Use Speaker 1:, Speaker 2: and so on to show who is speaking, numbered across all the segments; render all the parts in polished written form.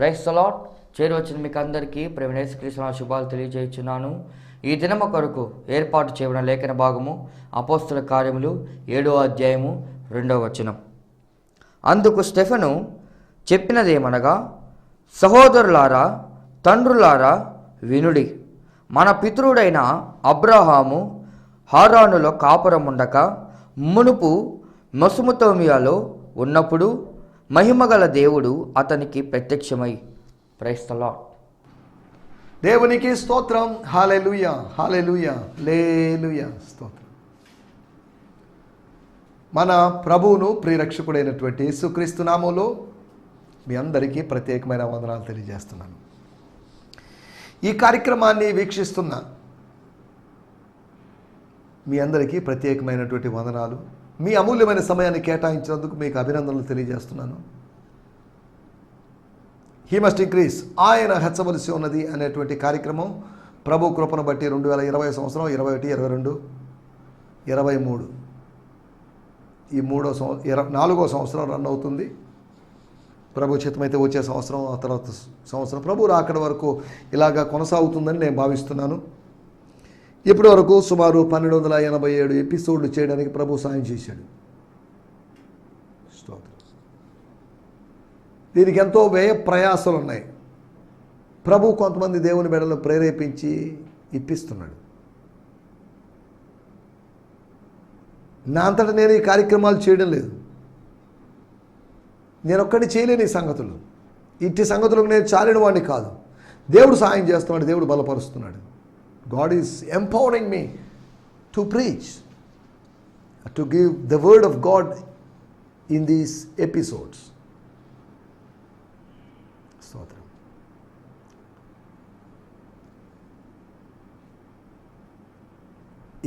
Speaker 1: Price the lord. చేరువచ్చిన మీకు అందరికీ ప్రభువైన యేసుక్రీస్తు శుభాలు తెలియజేస్తున్నాను. ఈ దినము కొరకు ఏర్పాటు చేయబడిన లేఖన భాగము అపోస్తల కార్యములు 7వ అధ్యాయము 2వ వచనం. అందుకు స్టెఫెను చెప్పినదేమనగా, సహోదరులారా, తండ్రులారా, వినుడి. మన పితరుడైన అబ్రహాము హారానులో కాపురముండక మునుపు మెసొపొతామియాలో ఉన్నప్పుడు మహిమగల దేవుడు అతనికి ప్రత్యక్షమై. Price the lord.
Speaker 2: దేవునికి స్తోత్రం. హల్లెలూయా, హల్లెలూయా, హల్లెలూయా, స్తోత్రం. మన ప్రభువును ప్రియరక్షకుడైనటువంటి యేసుక్రీస్తు నామములో మీ అందరికీ ప్రత్యేకమైన వందనాలు తెలియజేస్తున్నాను. ఈ కార్యక్రమాన్ని వీక్షిస్తున్న మీ అందరికీ ప్రత్యేకమైనటువంటి వందనాలు. మీ అమూల్యమైన సమయాన్ని కేటాయించినందుకు మీకు అభినందనలు తెలియజేస్తున్నాను. హీ మస్ట్ ఇంక్రీజ్, ఆయన హెచ్చవలసి ఉన్నది అనేటువంటి కార్యక్రమం ప్రభు కృపను బట్టి 2020 సంవత్సరం 21, 22, 23 ఈ 4వ సంవత్సరం రన్ అవుతుంది. ప్రభు చిత్తమైతే వచ్చే సంవత్సరం, ఆ తర్వాత సంవత్సరం ప్రభు రాకడ వరకు ఇలాగా కొనసాగుతుందని నేను భావిస్తున్నాను. ఇప్పటి వరకు సుమారు 1287 ఎపిసోడ్లు చేయడానికి ప్రభు సాయం చేశాడు. స్తోత్రం. దీనికి ఎంతో వ్యయ ప్రయాసాలు ఉన్నాయి. ప్రభు కొంతమంది దేవుని బిడ్డలను ప్రేరేపించి ఇప్పిస్తున్నాడు. నా అంతటా నేను ఈ కార్యక్రమాలు చేయడం లేదు. నేను ఒక్కడిని చేయలేని ఈ సంగతులు. ఇట్టి సంగతులకు నేను చాలిన వాడిని కాదు. దేవుడు సాయం చేస్తున్నాడు, దేవుడు బలపరుస్తున్నాడు. God is empowering me to preach, to give the word of God in these episodes. స్తోత్రం.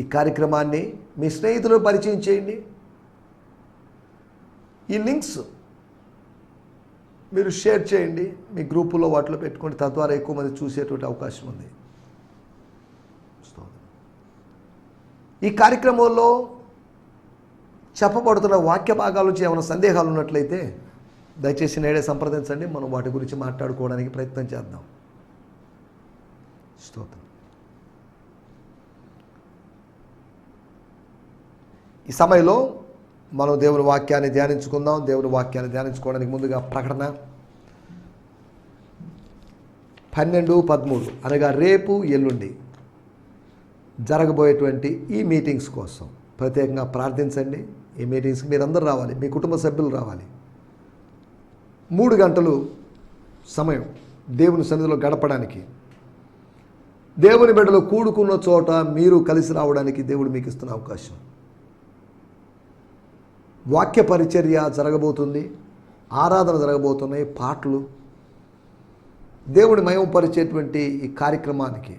Speaker 2: ఈ కార్యక్రమాన్ని మీ స్నేహితులకు పరిచయం చేయండి. ఈ లింక్స్ మీరు షేర్ చేయండి, మీ గ్రూపులో వాటిలో పెట్టుకోండి. తద్వారా ఎక్కువ మంది చూసేటువంటి అవకాశం ఉంది. ఈ కార్యక్రమంలో చెప్పబడుతున్న వాక్య భాగాల నుంచి ఏమైనా సందేహాలు ఉన్నట్లయితే దయచేసి నేడే సంప్రదించండి. మనం వాటి గురించి మాట్లాడుకోవడానికి ప్రయత్నం చేద్దాం. స్తోత్రం. ఈ సమయంలో మనం దేవుని వాక్యాన్ని ధ్యానించుకుందాం. దేవుని వాక్యాన్ని ధ్యానించుకోవడానికి ముందుగా ప్రకటన 12-13 అనగా రేపు ఎల్లుండి జరగబోయేటువంటి ఈ మీటింగ్స్ కోసం ప్రత్యేకంగా ప్రార్థించండి. ఈ మీటింగ్స్కి మీరందరూ రావాలి, మీ కుటుంబ సభ్యులు రావాలి. 3 గంటలు సమయం దేవుని సన్నిధిలో గడపడానికి, దేవుని బిడ్డలు కూడుకున్న చోట మీరు కలిసి రావడానికి దేవుడు మీకు ఇస్తున్న అవకాశం. వాక్య పరిచర్య జరగబోతుంది, ఆరాధన జరగబోతున్నాయి, పాటలు, దేవుని మహిమపరిచేటువంటి ఈ కార్యక్రమానికి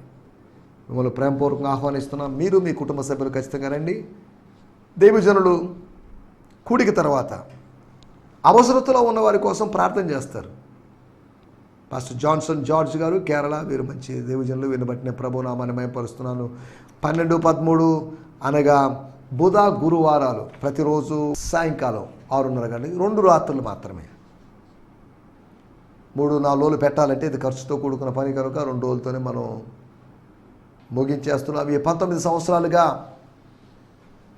Speaker 2: మిమ్మల్ని ప్రేమపూర్వకంగా ఆహ్వానిస్తున్నాం. మీరు మీ కుటుంబ సభ్యులు ఖచ్చితంగా రండి. దేవజనులు కూడిక తర్వాత అవసరతలో ఉన్న వారి కోసం ప్రార్థన చేస్తారు. పాస్టర్ జాన్సన్ జార్జ్ గారు, కేరళ, వీరు మంచి దేవజనులు. వీరిని బట్టి నేను ప్రభునామాన్ని మహిమపరుస్తున్నాను. 12-13 అనగా బుధ గురువారాలు ప్రతిరోజు సాయంకాలం 6:30 గంటలకు 2 రాత్రులు మాత్రమే. 3-4 రోజులు పెట్టాలంటే ఇది ఖర్చుతో కూడుకున్న పని కనుక 2 రోజులతోనే మనం ముగించేస్తున్నాం. ఈ 19 సంవత్సరాలుగా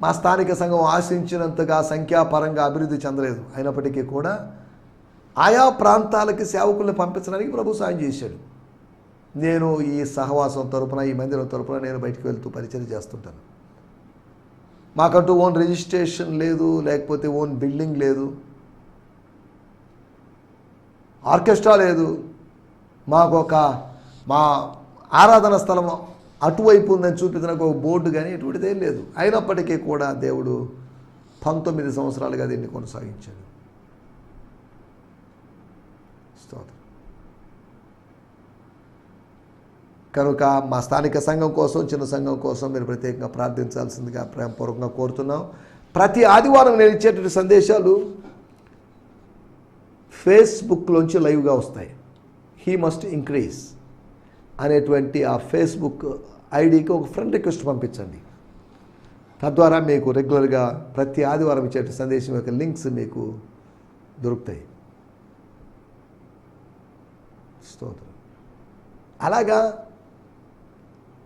Speaker 2: మా స్థానిక సంఘం ఆశించినంతగా సంఖ్యాపరంగా అభివృద్ధి చెందలేదు. అయినప్పటికీ కూడా ఆయా ప్రాంతాలకి సేవకుల్ని పంపించడానికి ప్రభు సాయం చేశాడు. నేను ఈ సహవాసం తరపున, ఈ మందిరం తరపున నేను బయటికి వెళ్తూ పరిచయం చేస్తుంటాను. మాకంటూ ఓన్ రిజిస్ట్రేషన్ లేదు, లేకపోతే ఓన్ బిల్డింగ్ లేదు, ఆర్కెస్ట్రా లేదు, మా ఆరాధన స్థలం అటువైపు ఉందని చూపించడానికి ఒక బోర్డు కానీ ఎటువంటిది ఏం లేదు. అయినప్పటికీ కూడా దేవుడు 19 సంవత్సరాలుగా దీన్ని కొనసాగించాడు. స్తోత్రం. కనుక మా స్థానిక సంఘం కోసం, చిన్న సంఘం కోసం మీరు ప్రత్యేకంగా ప్రార్థించాల్సిందిగా ప్రేమపూర్వకంగా కోరుతున్నాం. ప్రతి ఆదివారం నేను ఇచ్చేటువంటి సందేశాలు ఫేస్బుక్లోంచి లైవ్గా వస్తాయి. హీ మస్ట్ ఇంక్రీజ్ అనేటువంటి ఆ ఫేస్బుక్ ఐడికి ఒక ఫ్రెండ్ రిక్వెస్ట్ పంపించండి. తద్వారా మీకు రెగ్యులర్గా ప్రతి ఆదివారం ఇచ్చే సందేశం యొక్క లింక్స్ మీకు దొరుకుతాయి. స్తోత్రం. అలాగా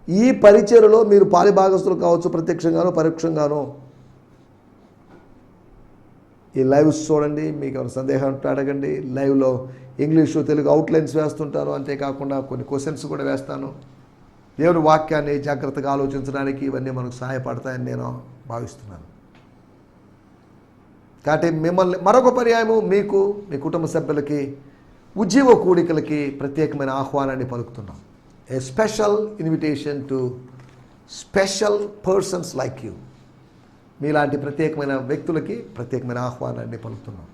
Speaker 2: ఈ పరిచర్యలో మీరు పాలిభాగస్తులు కావచ్చు, ప్రత్యక్షంగానో పరోక్షంగానో. ఈ లైవ్స్ చూడండి, మీకు ఏమైనా సందేహం ఉంటే అడగండి. లైవ్లో ఇంగ్లీషు తెలుగు అవుట్లైన్స్ వేస్తుంటాను, అంతేకాకుండా కొన్ని క్వశ్చన్స్ కూడా వేస్తాను. దేవుని వాక్యాన్ని జాగ్రత్తగా ఆలోచించడానికి ఇవన్నీ మనకు సహాయపడతాయని నేను భావిస్తున్నాను. కాబట్టి మిమ్మల్ని మరొక పర్యాయము మీకు మీ కుటుంబ సభ్యులకి ఉజ్జీవ కూడికలకి ప్రత్యేకమైన ఆహ్వానాన్ని పలుకుతున్నాం. A special invitation to special persons like you. మీలాంటి ప్రత్యేకమైన వ్యక్తులకి ప్రత్యేకమైన ఆహ్వానాన్ని పలుకుతున్నాం.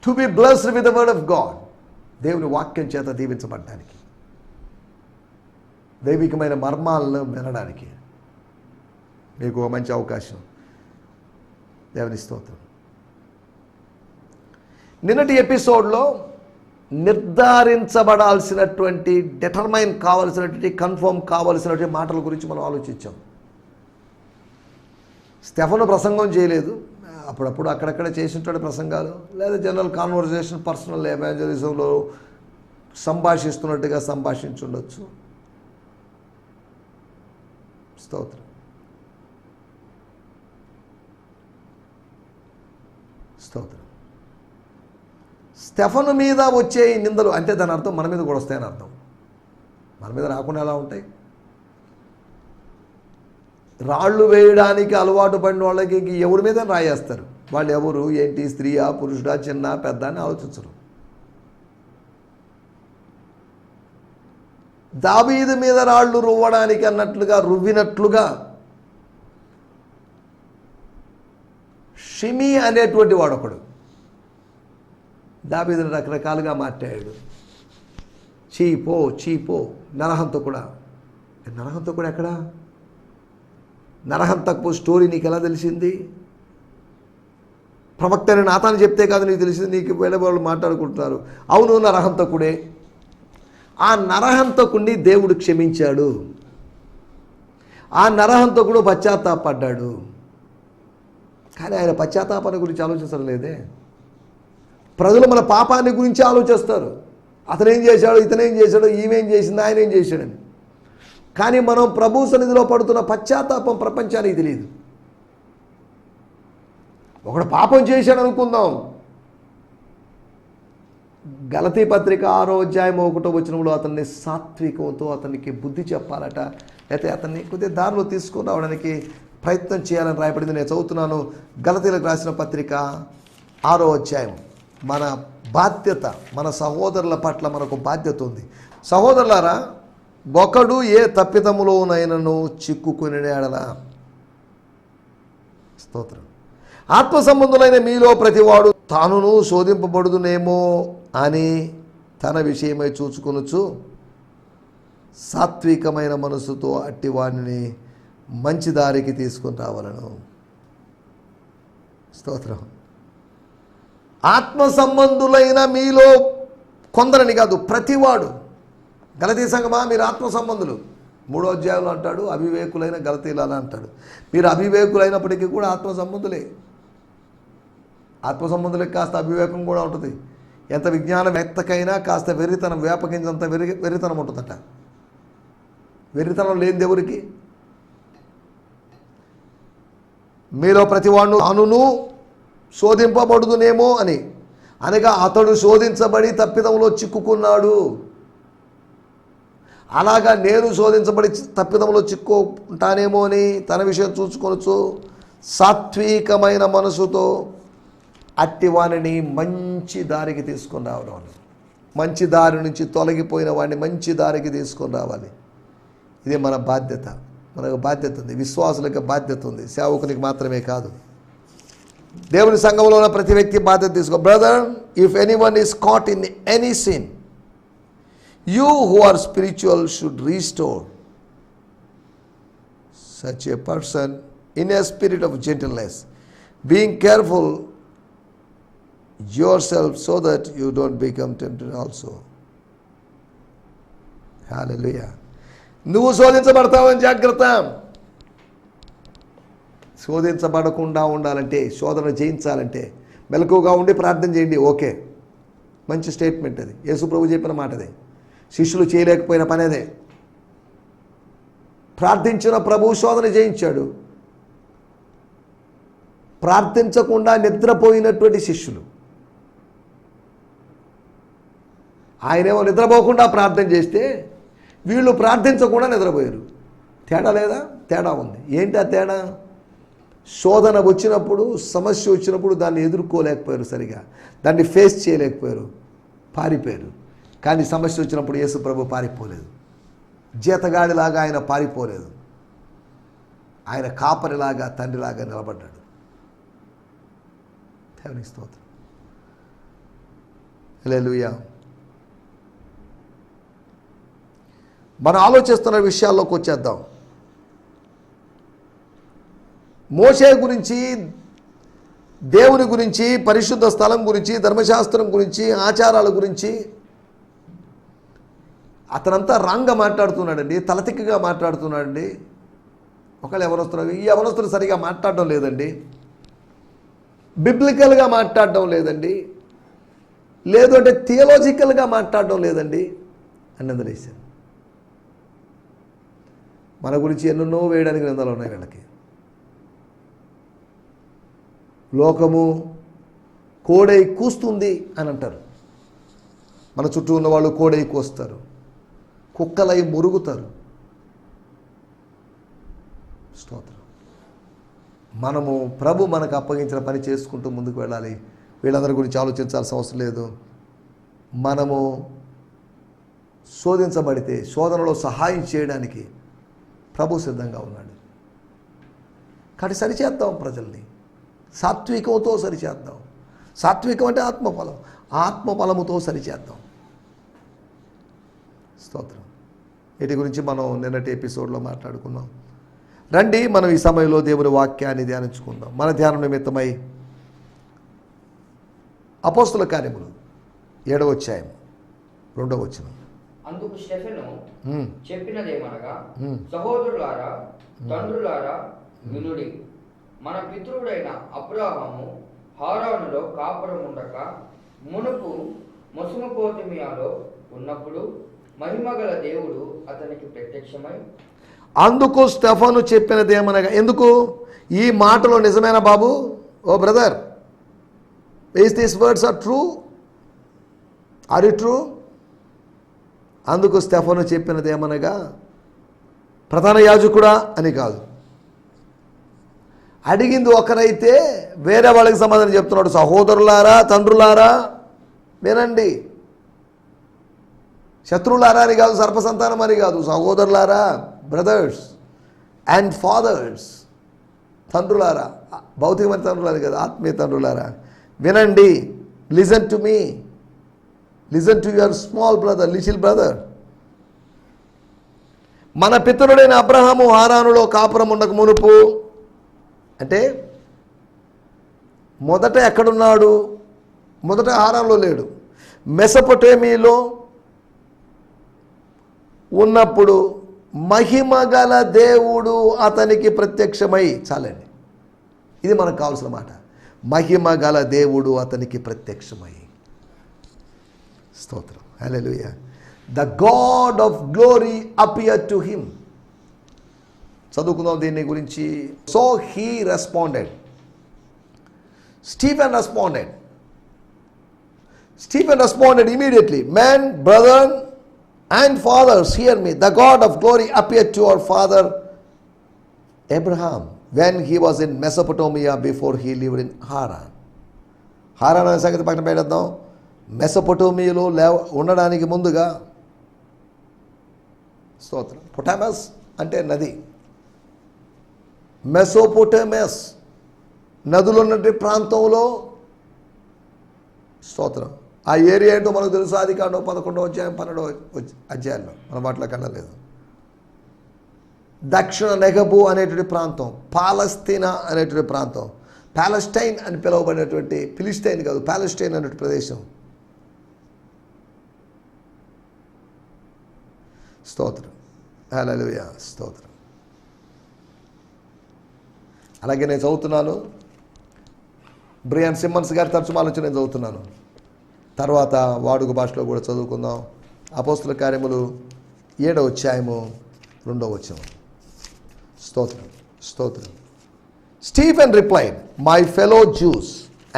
Speaker 2: To be blessed with the word of God. దేవుని వాక్యం చేత దీవించబడడానికి, దైవికమైన మర్మాలను వినడానికి మీకు ఒక మంచి అవకాశం. దేవుని స్తోత్రం. నిన్నటి ఎపిసోడ్లో నిర్ధారించబడాల్సినటువంటి, డిటర్మైన్ కావాల్సినటువంటి, కన్ఫర్మ్ కావాల్సినటువంటి మాటల గురించి మనం ఆలోచించాం. స్టెఫను ప్రసంగం చేయలేదు, అప్పుడప్పుడు అక్కడక్కడ చేసినటువంటి ప్రసంగాలు, లేదా జనరల్ కాన్వర్జేషన్, పర్సనల్ ఎవాంజలిజంలో సంభాషిస్తున్నట్టుగా సంభాషించుండొచ్చు. స్తోత్రం. స్తోత్రం. స్టెఫను మీద వచ్చే ఈ నిందలు అంటే దాని అర్థం మన మీద కూడా వస్తాయని అర్థం. మన మీద రాకుండా ఎలా ఉంటాయి? రాళ్ళు వేయడానికి అలవాటు పడిన వాళ్ళకి ఎవరి మీద రాయేస్తారు. వాళ్ళు ఎవరు, ఏంటి, స్త్రీయా, పురుషుడా, చిన్న, పెద్ద అని ఆలోచించరు. దావీదు మీద రాళ్ళు రువ్వడానికి అన్నట్లుగా రువ్వినట్లుగా షిమి అనేటువంటి వాడు ఒకడు దావీదుని రకరకాలుగా మాట్లాడాడు. చీపో నరహంతకుడా. నరహంతకుడు ఎక్కడా? నరహంతకు స్టోరీ నీకు ఎలా తెలిసింది? ప్రవక్త అని నాతాను చెప్తే కాదు నీకు తెలిసింది. నీకు వేరే వాళ్ళు మాట్లాడుకుంటున్నారు. అవును, నరహంతకుడే. ఆ నరహంతకుడిని దేవుడు క్షమించాడు. ఆ నరహంతకుడు పశ్చాత్తాపడ్డాడు. కానీ ఆయన పశ్చాత్తాపాన్ని గురించి ఆలోచించడం లేదే. ప్రజలు మన పాపాన్ని గురించి ఆలోచిస్తారు. అతనేం చేశాడు, ఇతనేం చేశాడు, ఈమెం చేసింది, ఆయన ఏం చేశాడని. కానీ మనం ప్రభు సన్నిధిలో పడుతున్న పశ్చాత్తాపం ప్రపంచానికి తెలియదు. ఒకడు పాపం చేశాడు అనుకుందాం. గలతీ పత్రిక 6వ అధ్యాయం 1వ వచనంలో అతన్ని సాత్వికంతో అతనికి బుద్ధి చెప్పాలట, అయితే అతన్ని కొద్దిగా దారిలో తీసుకుని రావడానికి ప్రయత్నం చేయాలని రాయబడింది. నేను చదువుతున్నాను. గలతీలకు రాసిన పత్రిక 6వ అధ్యాయం. మన బాధ్యత, మన సహోదరుల పట్ల మనకు బాధ్యత ఉంది. సహోదరులారా, ఒకడు ఏ తప్పిదములోనైనను చిక్కుకుని ఎడలా. స్తోత్రం. ఆత్మ సంబంధులైన మీలో ప్రతివాడు తానును శోధింపబడుదునేమో అని తన విషయమై చూచుకొనుచు సాత్వికమైన మనసుతో అట్టివాడిని మంచి దారికి తీసుకుని రావాలను. స్తోత్రం. ఆత్మ సంబంధులైన మీలో కొందరని కాదు, ప్రతివాడు. గలతీ సంఘమా, మీరు ఆత్మ సంబంధులు. 3వ అధ్యాయంలో అంటాడు, అవివేకులైన గలతీలని అంటాడు. మీరు అవివేకులైనప్పటికీ కూడా ఆత్మ సంబంధులే. ఆత్మ సంబంధులకి కాస్త అవివేకం కూడా ఉంటుంది. ఎంత విజ్ఞానవేత్తకైనా కాస్త వెర్రితనం, వేపకించంత వెర్రితనం ఉంటుందట. వెర్రితనం లేనిది ఎవరికి? మీలో ప్రతివాడు తానును శోధింపబడుదునేమో అని, అనగా అతడు శోధించబడి తప్పిదంలో చిక్కుకున్నాడు. అలాగా నేను శోధించబడి తప్పిదంలో చిక్కుంటానేమో అని తన విషయం చూసుకొనొచ్చు సాత్వికమైన మనసుతో అట్టివాణిని మంచి దారికి తీసుకొని రావడం. మంచి దారి నుంచి తొలగిపోయిన వాడిని మంచి దారికి తీసుకొని రావాలి. ఇది మన బాధ్యత. మనకు బాధ్యత ఉంది, విశ్వాసులకు బాధ్యత ఉంది, సేవకునికి మాత్రమే కాదు. దేవుని సంఘంలో ఉన్న ప్రతి వ్యక్తి బాధ్యత తీసుకో. Brother, if anyone is caught in any sin, you who are spiritual should restore such a person in a spirit of gentleness, being careful yourself so that you don't become tempted also. Hallelujah. నువ్వు శోధించబడతావని జాగ్రత్త. శోధించబడకుండా ఉండాలంటే, శోధన జయించాలంటే మెలకువగా ఉండి ప్రార్థన చేయండి. Okay, మంచి statement అది. యేసు ప్రభు చెప్పిన మాట అదే. శిష్యులు చేయలేకపోయిన పని అదే. ప్రార్థించిన ప్రభు శోధన జయించాడు. ప్రార్థించకుండా నిద్రపోయినటువంటి శిష్యులు, ఆయనేమో నిద్రపోకుండా ప్రార్థన చేస్తే వీళ్ళు ప్రార్థించకుండా నిద్రపోయారు. తేడా లేదా? తేడా ఉంది. ఏంటి ఆ తేడా? శోధన వచ్చినప్పుడు, సమస్య వచ్చినప్పుడు దాన్ని ఎదుర్కోలేకపోయారు, సరిగా దాన్ని ఫేస్ చేయలేకపోయారు, పారిపోయారు. కానీ సమస్య వచ్చినప్పుడు యేసు ప్రభు పారిపోలేదు. జీతగాడిలాగా ఆయన పారిపోలేదు. ఆయన కాపరిలాగా, తండ్రిలాగా నిలబడ్డాడు. దేవునికి స్తోత్రం. హల్లెలూయా. మనం ఆలోచిస్తున్న విషయాల్లోకి వచ్చేద్దాం. మోషే గురించి, దేవుని గురించి, పరిశుద్ధ స్థలం గురించి, ధర్మశాస్త్రం గురించి, ఆచారాల గురించి అతనంతా రాంగ్గా మాట్లాడుతున్నాడండి, తలతిక్కగా మాట్లాడుతున్నాడండి. ఒకళ్ళు ఎవరొస్తున్నారు, ఈ ఎవరొస్తున్నారు సరిగా మాట్లాడడం లేదండి, బిబ్లికల్గా మాట్లాడడం లేదండి, లేదు అంటే థియలాజికల్గా మాట్లాడడం లేదండి అని నిందలేశారు. మన గురించి ఎన్నెన్నో వేయడానికి నిందలు ఉన్నాయి వీళ్ళకి. లోకము కోడై కూస్తుంది అని అంటారు. మన చుట్టూ ఉన్న వాళ్ళు కోడై కూస్తారు, కుక్కలై మురుగుతారు. స్తోత్రం. మనము ప్రభు మనకు అప్పగించిన పని చేసుకుంటూ ముందుకు వెళ్ళాలి. వీళ్ళందరి గురించి ఆలోచించాల్సిన అవసరం లేదు. మనము శోధించబడితే శోధనలో సహాయం చేయడానికి ప్రభు సిద్ధంగా ఉన్నాడు. కాబట్టి సరిచేద్దాం, ప్రజల్ని సాత్వికంతో సరిచేద్దాం. సాత్వికం అంటే ఆత్మఫలం, ఆత్మఫలముతో సరిచేద్దాం. స్తోత్రం. వీటి గురించి మనం నిన్నటి ఎపిసోడ్లో మాట్లాడుకున్నాం. రండి మనం ఈ సమయంలో దేవుని వాక్యాన్ని ధ్యానించుకుందాం. మన ధ్యానం నిమిత్తమై అపోస్తుల కార్యములు 7వ అధ్యాయం 2వ వచనం.
Speaker 1: అందుకు స్టెఫెను చెప్పినదేమనగా, సహోదరులారా, తండ్రులారా, వినుడి. మన పితరుడైన అబ్రాహాము హారానులో కాపురం ఉండక మునుపు మెసొపొతామియాలో ఉన్నప్పుడు మహిమగల దేవుడు అతనికి ప్రత్యక్షమై.
Speaker 2: అందుకు స్టెఫను చెప్పినదేమనగా, ఎందుకు ఈ మాటలో నిజమేనా బాబు? O brother, is these words are true? Are you true? అందుకు స్టెఫను చెప్పినదేమనగా, ప్రధాన యాజకుడా అని కాదు, అడిగింది ఒకరైతే వేరే వాళ్ళకి సమాధానం చెప్తున్నాడు. సహోదరులారా, తండ్రులారా, వినండి. శత్రువులారా అని కాదు, సర్పసంతానం అని కాదు, సహోదరులారా, బ్రదర్స్ అండ్ ఫాదర్స్, తండ్రులారా, భౌతికమైన తండ్రులారా కదా, ఆత్మీయ తండ్రులారా, వినండి. Listen to me, listen to your small brother, little brother. మన పితరుడైన అబ్రహాము హారానులో కాపురం ఉండక మునుపు, అంటే మొదట ఎక్కడున్నాడు? మొదట హారానులో లేడు, మెసొపొతామియాలో ఉన్నప్పుడు మహిమగల దేవుడు అతనికి ప్రత్యక్షమై. చాలండి, ఇది మనకు కావాల్సిన మాట. మహిమగల దేవుడు అతనికి ప్రత్యక్షమై. స్తోత్రం. Hallelujah. The God of glory appeared to him. చదువుకుందాం దీని గురించి. So he responded. Stephen responded. Stephen responded immediately, "Man, brother, and fathers, hear me. The God of glory appeared to our father Abraham when he was in Mesopotamia before he lived in Haran." Haran అనే సంగతి పక్కన పెడదాం. మెసొపొటామియాలో ఉండడానికి ముందుగా, స్తోత్రం, పొటామస్ అంటే నది, మెసోపొటామస్ నదులు ఉన్నటువంటి ప్రాంతంలో, స్తోత్రం, ఆ ఏరియా ఏంటో మనకు తెలుసు. ఆదికాండం 11వ అధ్యాయం 12వ అధ్యాయంలో మనం వాటిలో కనలేదు. దక్షిణ నెగబు అనేటువంటి ప్రాంతం, పాలస్తీనా అనేటువంటి ప్రాంతం, పాలస్టైన్ అని పిలువబడినటువంటి, ఫిలిస్టైన్ కాదు, పాలస్టైన్ అనే ప్రదేశం. స్తోత్రం. హల్లెలూయా. స్తోత్రం. అలాగే నేను చదువుతున్నాను, బ్రియాన్ సిమ్మన్స్ గారి తర్జుమాలో నుంచి నేను చదువుతున్నాను. తర్వాత వాడుక భాషలో కూడా చదువుకుందాం. అపోస్తుల కార్యములు 7వ అధ్యాయము 2వ వచనం. స్తోత్రం, స్తోత్రం. Stephen replied, "My fellow Jews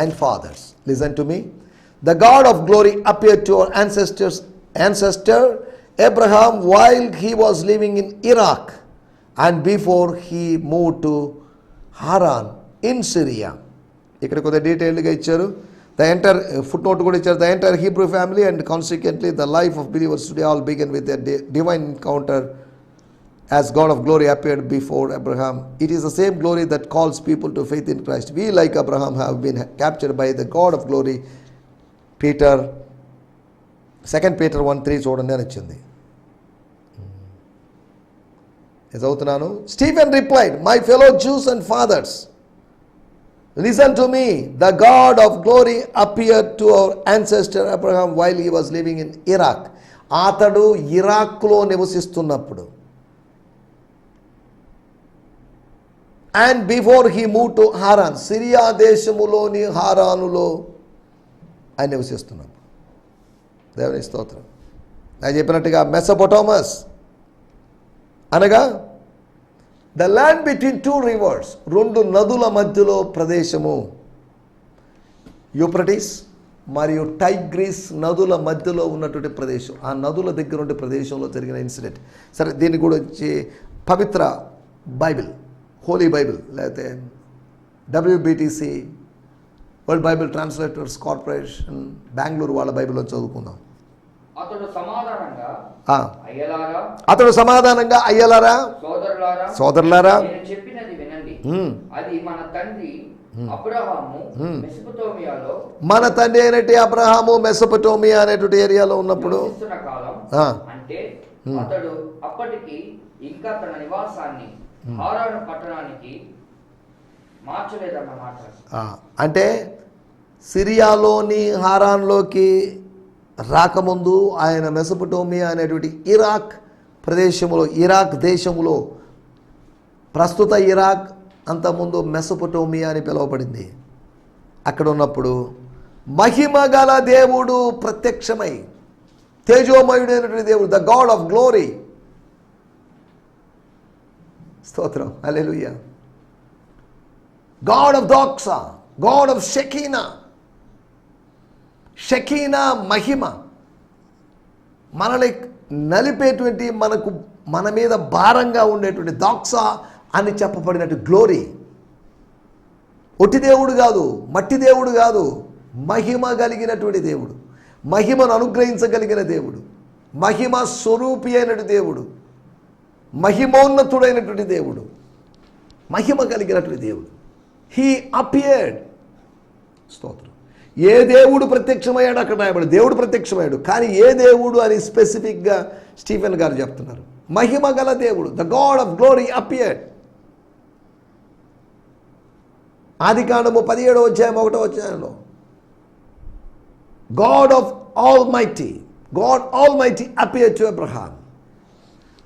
Speaker 2: and fathers, listen to me. The God of glory appeared to our ancestor Abraham while he was living in Iraq and before he moved to Haran in Syria." ఇక్కడ కొద్దిగా డీటెయిల్డ్గా ఇచ్చారు. The entire footnote కూడా ఇచ్చారు. The entire Hebrew family and consequently the life of believers today all begin with a divine encounter as God of glory appeared before Abraham. It is the same glory that calls people to faith in Christ. We, like Abraham, have been captured by the God of glory. Peter 2 Peter 1:3 చూడండి అని ఇచ్చింది. చదువుతున్నాను. Stephen replied, "My fellow Jews and fathers, listen to me. The God of glory appeared to our ancestor Abraham while he was living in Iraq." అతడు ఇరాక్లో నివసిస్తున్నప్పుడు, and before he moved to Haran, Syria దేశములోని హారానులో ఆయన నివసిస్తున్నప్పుడు. దేవుని స్తోత్రం. నేను చెప్పినట్టుగా మెసొపొటామస్ అనగా ద ల్యాండ్ బిట్వీన్ 2 rivers, 2 నదుల మధ్యలో ప్రదేశము. యూఫ్రటీస్ మరియు టైగ్రీస్ నదుల మధ్యలో ఉన్నటువంటి ప్రదేశం. ఆ నదుల దగ్గర ఉండే ప్రదేశంలో జరిగిన ఇన్సిడెంట్. సరే, దీని గురించి పవిత్ర బైబిల్, హోలీ బైబిల్, లేకపోతే WBTC world Bible translators corporation Bengaluru వాళ్ళ బైబిల్లో చదువుకుందాం.
Speaker 1: అతడు సమాధానంగా,
Speaker 2: అయ్యలారా, సోదరులారా,
Speaker 1: నేను చెప్పినది వినండి. అది మన తండ్రి అబ్రహాము మెసొపొతామియాలో, మన
Speaker 2: తండ్రి అయినట్టు అబ్రహాము మెసొపొటామియా అనేటువంటి ఏరియాలో ఉన్నప్పుడు
Speaker 1: కాలం, అంటే అతడు అప్పటికి ఇంకా తన నివాసాన్ని హారాను పట్టణానికి మార్చలేదన్నమాట.
Speaker 2: అంటే సిరియాలోని హారాన్లోకి రాకముందు ఆయన మెసొపొటామియా అనేటువంటి ఇరాక్ ప్రదేశంలో, ఇరాక్ దేశంలో, ప్రస్తుత ఇరాక్ అంతకుముందు మెసొపొటామియా అని పిలువబడింది, అక్కడ ఉన్నప్పుడు మహిమ గల దేవుడు ప్రత్యక్షమై, తేజోమయుడైనటువంటి దేవుడు, ద గాడ్ ఆఫ్ గ్లోరీ. స్తోత్రం, హల్లెలూయా. గాడ్ ఆఫ్ దోక్సా, గాడ్ ఆఫ్ షెకీనా, షెకీనా మహిమ, మనల్ని నలిపేటువంటి, మన మీద భారంగా ఉండేటువంటి దోక్సా అని చెప్పబడినట్టు గ్లోరీ. ఒట్టి దేవుడు కాదు, మట్టి దేవుడు కాదు, మహిమ కలిగినటువంటి దేవుడు, మహిమను అనుగ్రహించగలిగిన దేవుడు, మహిమ స్వరూపి అయినటువంటి దేవుడు, మహిమోన్నతుడైనటువంటి దేవుడు, మహిమ కలిగినటువంటి దేవుడు. He appeared. స్తోత్రం. ఏ దేవుడు ప్రత్యక్షమయ్యాడు అక్కడ రాయబడి, దేవుడు ప్రత్యక్షమయ్యాడు, కానీ ఏ దేవుడు అని స్పెసిఫిక్గా స్టీఫెన్ గారు చెప్తున్నారు. మహిమ గల దేవుడు, the God of glory appeared. ఆదికాండము 17వ అధ్యాయం 1వ వచనంలో God of all mighty appeared to Abraham,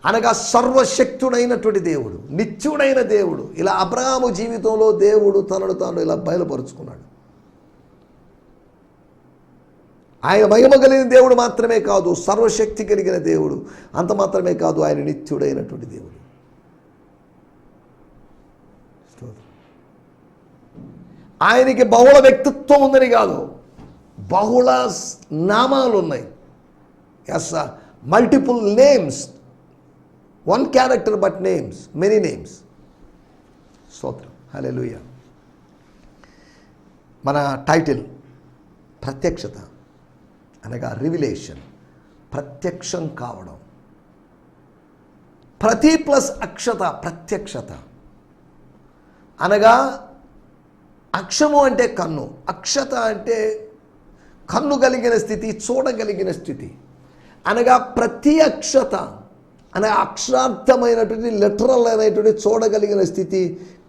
Speaker 2: అనగా సర్వశక్తుడైనటువంటి దేవుడు, నిత్యుడైన దేవుడు. ఇలా అబ్రహాము జీవితంలో దేవుడు తనను తాను ఇలా బయలుపరుచుకున్నాడు. ఆయన మహిమ కలిగిన దేవుడు మాత్రమే కాదు, సర్వశక్తి కలిగిన దేవుడు. అంత మాత్రమే కాదు, ఆయన నిత్యుడైనటువంటి దేవుడు. ఆయనకి బహుళ వ్యక్తిత్వం ఉందని కాదు, బహుళ నామాలు ఉన్నాయి. Yes, multiple names, one character but names, many names. స్తోత్రం, హల్లెలూయా. మన టైటిల్ ప్రత్యక్షత అనగా రివిలేషన్, ప్రత్యక్షం కావడం. ప్రతి ప్లస్ అక్షత, ప్రత్యక్షత అనగా అక్షము అంటే కన్ను, అక్షత అంటే కన్ను కలిగిన స్థితి, చూడగలిగిన స్థితి. అనగా ప్రతి అక్షత అనగా అక్షరార్థమైనటువంటి, లిటరల్ అయినటువంటి చూడగలిగిన స్థితి,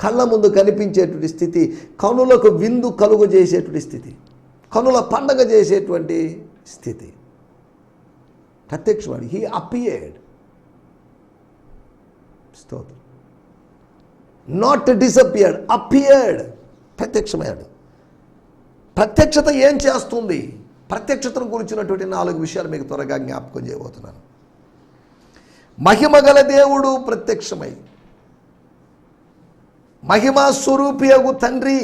Speaker 2: కళ్ళ ముందు కనిపించేటువంటి స్థితి, కనులకు విందు కలుగు చేసేటువంటి స్థితి, కనుల పండగ చేసేటువంటి స్థితి. ప్రత్యక్షవాడు, హీ అపియర్డ్. స్తోత్రం. నాట్ డిసపియర్డ్, అపియర్డ్, ప్రత్యక్షమయ్యాడు. ప్రత్యక్షత ఏం చేస్తుంది? ప్రత్యక్షతను గురించినటువంటి 4 విషయాలు మీకు త్వరగా జ్ఞాపకం చేయబోతున్నాను. మహిమగల దేవుడు ప్రత్యక్షమై మహిమా స్వరూపియగు తండ్రి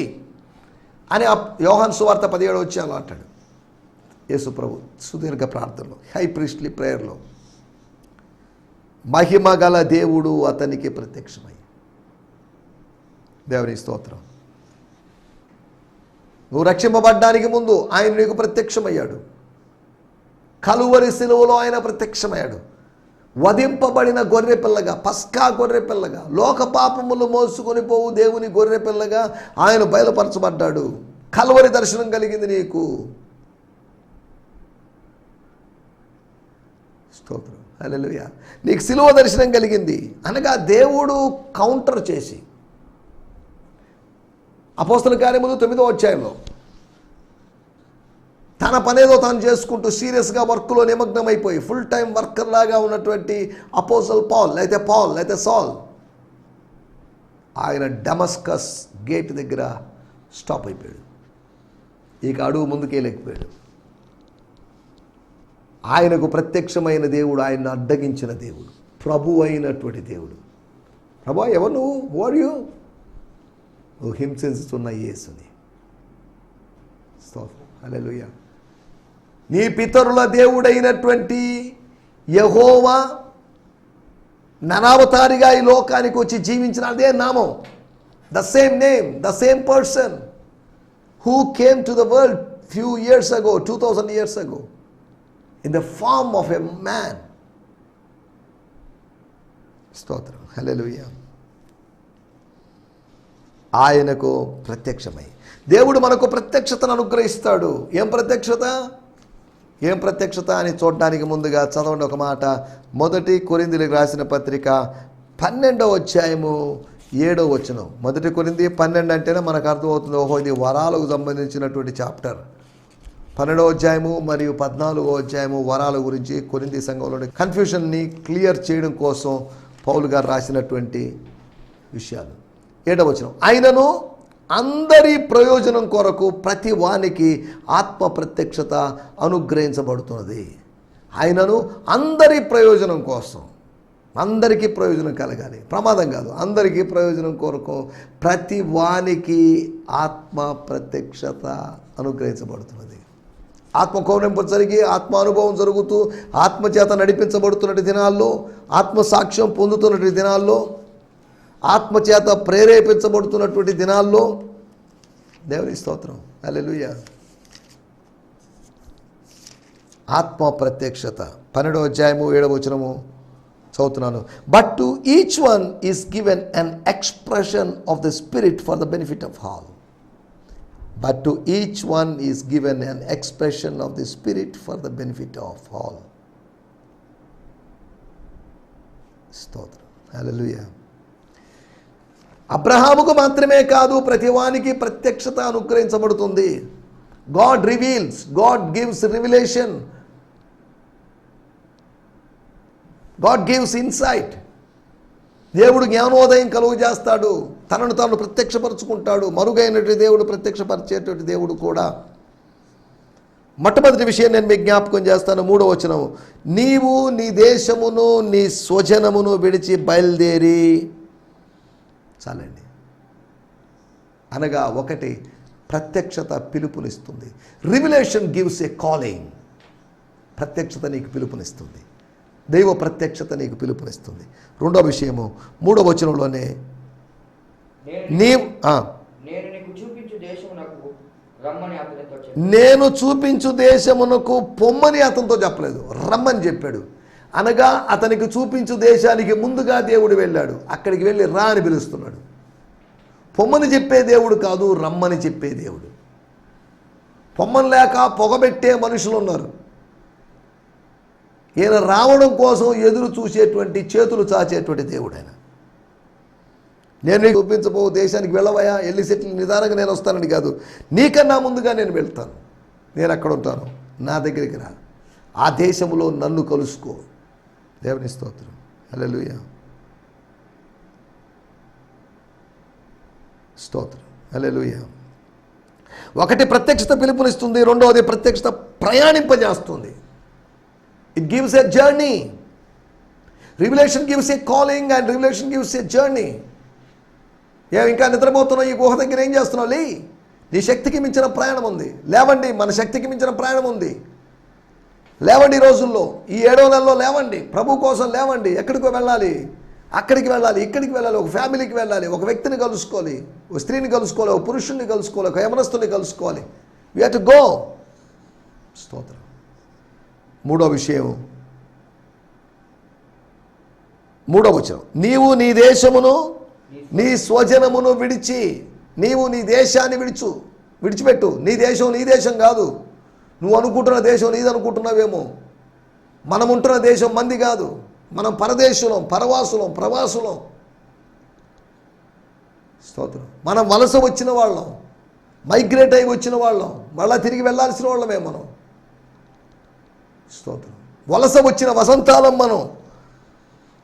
Speaker 2: అని యోహాను సువార్త 17వ అధ్యాయంలో అంటాడు యేసు ప్రభు సుదీర్ఘ ప్రార్థనలో, హై ప్రీస్ట్లీ ప్రేయర్లో. మహిమగల దేవుడు అతనికి ప్రత్యక్షమై. దేవుని స్తోత్రం. నువ్వు రక్షింపబడ్డానికి ముందు ఆయన నీకు ప్రత్యక్షమయ్యాడు. కలువరి శిలువలో ఆయన ప్రత్యక్షమయ్యాడు. వధింపబడిన గొర్రెపిల్లగా, పస్కా గొర్రెపిల్లగా, లోక పాపములు మోసుకొని పోవు దేవుని గొర్రెపిల్లగా ఆయన బయలుపరచబడ్డాడు. కలువరి దర్శనం కలిగింది నీకు. స్తోత్రం, హల్లెలూయా. నీకు శిలువ దర్శనం కలిగింది. అనగా దేవుడు కౌంటర్ చేసి అపోస్తల కార్యములు 9వ అధ్యాయంలో తన పనేదో తాను చేసుకుంటూ సీరియస్గా వర్క్లో నిమగ్నమైపోయి ఫుల్ టైం వర్కర్ లాగా ఉన్నటువంటి అపోస్తల్ పాల్ అయితే సాల్ ఆయన డమస్కస్ గేట్ దగ్గర స్టాప్ అయిపోయాడు. ఇక అడుగు ముందుకేలేకపోయాడు. ఆయనకు ప్రత్యక్షమైన దేవుడు, ఆయన్ను అడ్డగించిన దేవుడు, ప్రభు అయినటువంటి దేవుడు. ప్రభు ఎవరు నువ్వు? వాడు నువ్వు హింసిస్తున్న యేసుని. స్తోత్రం, హల్లెలూయా. నీ పితరుల దేవుడైనటువంటి యెహోవా నరావతారిగా ఈ లోకానికి వచ్చి జీవించిన అదే నామం, the same name, the same person who came to the world few years ago, 2000 years ago in the form of a man. స్తోత్రం, హల్లెలూయా. ఆయనకు ప్రత్యక్షమై దేవుడు మనకు ప్రత్యక్షతను అనుగ్రహిస్తాడు. ఏం ప్రత్యక్షత అని చూడడానికి ముందుగా చదవండి ఒక మాట. 1 కొరింథీయులకు రాసిన పత్రిక 12వ అధ్యాయము 7వ వచనం. 1 కొరింథీ 12 అంటేనే మనకు అర్థమవుతుంది, ఓహో ఇది వరాలకు సంబంధించినటువంటి చాప్టర్. 12వ అధ్యాయము మరియు 14వ అధ్యాయము వరాల గురించి కొరింథీ సంఘంలోని కన్ఫ్యూషన్ని క్లియర్ చేయడం కోసం పౌలు గారు రాసినటువంటి విషయాలు. 7వ వచనం, ఆయనను అందరి ప్రయోజనం కొరకు ప్రతి వానికి ఆత్మ ప్రత్యక్షత అనుగ్రహించబడుతున్నది. ఆయనను అందరి ప్రయోజనం కోసం, అందరికీ ప్రయోజనం కలగాలి, ప్రమాదం కాదు, అందరికీ ప్రయోజనం కొరకు ప్రతి వానికి ఆత్మ ప్రత్యక్షత అనుగ్రహించబడుతున్నది. ఆత్మ కౌనింపు జరిగి ఆత్మ అనుభవం జరుగుతూ ఆత్మచేత నడిపించబడుతున్నటి దినాల్లో, ఆత్మసాక్ష్యం పొందుతున్నటి దినాల్లో, ఆత్మచేత ప్రేరేపించబడుతున్నటువంటి దినాల్లో, దేవుని స్తోత్రం, హల్లెలూయా, ఆత్మ ప్రత్యక్షత. 12వ అధ్యాయము 7వ వచనము చదువుతున్నాను. But to each one is given an expression of the spirit for the benefit of all. But to each one is given an expression of the Spirit for the benefit of all. స్తోత్రం, హల్లెలూయా. అబ్రహాముకు మాత్రమే కాదు, ప్రతివానికి ప్రత్యక్షత అనుగ్రహించబడుతుంది. God reveals, God gives revelation, God gives insight. దేవుడు జ్ఞానోదయం కలుగు చేస్తాడు, తనను తాను ప్రత్యక్షపరుచుకుంటాడు. మరుగైనటువంటి దేవుడు, ప్రత్యక్షపరిచేటువంటి దేవుడు కూడా. మొట్టమొదటి విషయం నేను మీకు జ్ఞాపకం చేస్తాను. 3వ వచనం, నీవు నీ దేశమును నీ స్వజనమును విడిచి బయలుదేరి. చాలండి. అనగా ఒకటి, ప్రత్యక్షత పిలుపునిస్తుంది. Revelation gives a calling. ప్రత్యక్షత నీకు పిలుపునిస్తుంది, దైవ ప్రత్యక్షత నీకు పిలుపునిస్తుంది. రెండో విషయము 3వ వచనంలోనే, నేను చూపించు దేశమునకు పొమ్మని అతనితో చెప్పలేదు, రమ్మని చెప్పాడు. అనగా అతనికి చూపించు దేశానికి ముందుగా దేవుడు వెళ్ళాడు, అక్కడికి వెళ్ళి రా అని పిలుస్తున్నాడు. పొమ్మని చెప్పే దేవుడు కాదు, రమ్మని చెప్పే దేవుడు. పొమ్మని లేక పొగబెట్టే మనుషులు ఉన్నారు. ఈయన రావడం కోసం ఎదురు చూసేటువంటి, చేతులు చాచేటువంటి దేవుడు ఆయన. నేను నీకు చూపించబో దేశానికి వెళ్ళవయా, వెళ్ళి సెటిల్ నిదానంగా నేను వస్తానని కాదు, నీకన్నా ముందుగా నేను వెళ్తాను, నేను అక్కడ ఉంటాను, నా దగ్గరికి రా, ఆ దేశంలో నన్ను కలుసుకో. దేవుని స్తోత్రం, హల్లెలూయా, స్తోత్రం, హల్లెలూయా. ఒకటి ప్రత్యక్షత పిలుపునిస్తుంది, రెండవది ప్రత్యక్షత ప్రయాణింపజేస్తుంది. It gives a journey. Revelation gives a calling and revelation gives a journey. ఇంకా నిద్రపోతున్నావు, ఈ గుహ దగ్గర ఏం చేస్తున్నావు? లే, నీ శక్తికి మించిన ప్రయాణం ఉంది. లేవండి, మన శక్తికి మించిన ప్రయాణం ఉంది. లేవండి, ఈ రోజుల్లో, ఈ 7వ నెలలో లేవండి, ప్రభు కోసం లేవండి. ఎక్కడికో వెళ్ళాలి, అక్కడికి వెళ్ళాలి, ఇక్కడికి వెళ్ళాలి, ఒక ఫ్యామిలీకి వెళ్ళాలి, ఒక వ్యక్తిని కలుసుకోవాలి, ఒక స్త్రీని కలుసుకోవాలి, ఒక పురుషుణ్ణి కలుసుకోవాలి, ఒక యవనస్తుని కలుసుకోవాలి. We have to go. స్తోత్రం. మూడో విషయం, 3వ వచనం, నీవు నీ దేశమును నీ స్వజనమును విడిచి, నీవు నీ దేశాన్ని విడిచిపెట్టు. నీ దేశం కాదు. నువ్వు అనుకుంటున్న దేశం నీది అనుకుంటున్నావేమో. మనం ఉంటున్న దేశం మంది కాదు. మనం పరదేశులం, పరవాసులం, ప్రవాసులం. స్తోత్రం. మనం వలస వచ్చిన వాళ్ళం, మైగ్రేట్ అయి వచ్చిన వాళ్ళం, మళ్ళా తిరిగి వెళ్ళాల్సిన వాళ్ళమే మనం. స్తోత్రం. వలస వచ్చిన వసంతాలం మనం.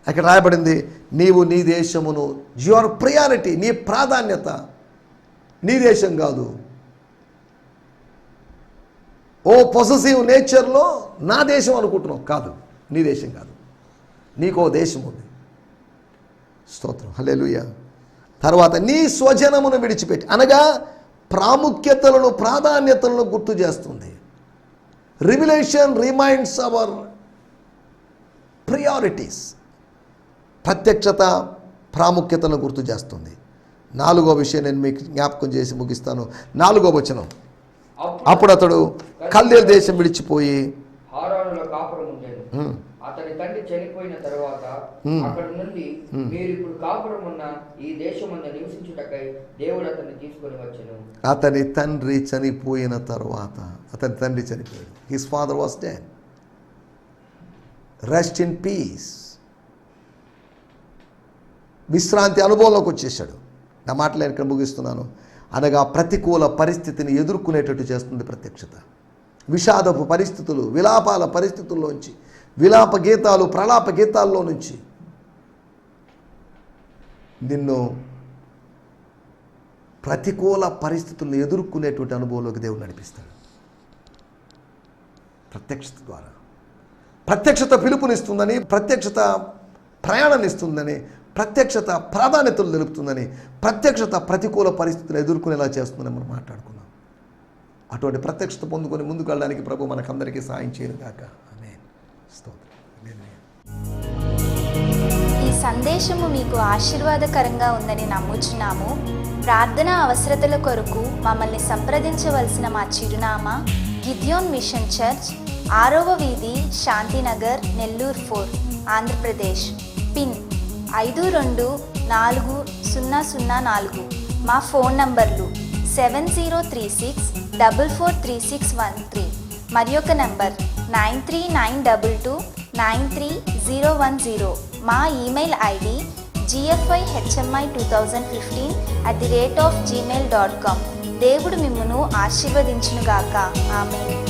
Speaker 2: అక్కడ రాయబడింది, నీవు నీ దేశమును, యువర్ ప్రయారిటీ, నీ ప్రాధాన్యత నీ దేశం కాదు. ఓ పొసెసివ్ నేచర్లో నా దేశం అనుకుంటున్నావు, కాదు, నీ దేశం కాదు. నీకో దేశం ఉంది. స్తోత్రం. హల్లెలూయా. తర్వాత నీ స్వజనమును విడిచిపెట్టి, అనగా ప్రాముఖ్యతలను, ప్రాధాన్యతలను గుర్తు చేస్తుంది. Revelation reminds our priorities. ప్రత్యక్షత ప్రాముఖ్యతలను గుర్తు చేస్తుంది. 4వ విషయం నేను మీకు జ్ఞాపకం చేసి ముగిస్తాను. 4వ వచనం, అప్పుడు అతడు కల్దీయుల దేశం విడిచిపోయి
Speaker 1: హారానులో కాపురం ఉండెను. అతని తండ్రి చనిపోయిన తరువాత అక్కడ నుండి మీరు ఇప్పుడు కాపురం ఉన్న ఈ దేశమందు నివసించుటకై దేవుడు అతన్ని తీసుకొని వచ్చెను.
Speaker 2: అతని తండ్రి చనిపోయిన తర్వాత, అతని తండ్రి చనిపోయాడు. His father was dead. Rest in peace. విశ్రాంతి అనుభవంలోకి వచ్చేసాడు. నా మాటలు ఇక్కడ ముగిస్తున్నాను. అనగా ప్రతికూల పరిస్థితిని ఎదుర్కొనేటట్టు చేస్తుంది ప్రత్యక్షత. విషాదపు పరిస్థితులు, విలాపాల పరిస్థితుల్లోంచి, విలాప గీతాలు, ప్రలాప గీతాల్లో నుంచి నిన్ను ప్రతికూల పరిస్థితులను ఎదుర్కొనేటువంటి అనుభవంలోకి దేవుడు నడిపిస్తాడు ప్రత్యక్షత ద్వారా. ప్రత్యక్షత పిలుపునిస్తుందని, ప్రత్యక్షత ప్రయాణాన్ని ఇస్తుందని, ప్రత్యక్షత ప్రాధాన్యతలు తెలుపుతుందని, ప్రత్యక్షత ప్రతికూల పరిస్థితులు ఎదుర్కొనేలా చేస్తుందని మనం మాట్లాడుకున్నాం. అటువంటి ప్రత్యక్షత పొందుకొని ముందుకు వెళ్ళడానికి ప్రభు మనకందరికీ సాయం చేయను గాక. ఆమేన్. స్తోత్రం.
Speaker 3: ఈ సందేశము మీకు ఆశీర్వాదకరంగా ఉందని నమ్ముచున్నాము. ప్రార్థనా అవసరతల కొరకు మమ్మల్ని సంప్రదించవలసిన మా చిరునామా గిద్యోన్ మిషన్ చర్చ్, 6వ వీధి, శాంతినగర్, నెల్లూరు 4, ఆంధ్రప్రదేశ్. పిన్ 524004. మా ఫోన్ నంబర్లు 7036443613 మరి ఒక నంబర్ 9392293010. మా ఈమెయిల్ ఐడి gfihmi2015@gmail.com. దేవుడు మిమ్మును ఆశీర్వదించునుగాక. ఆమేన్.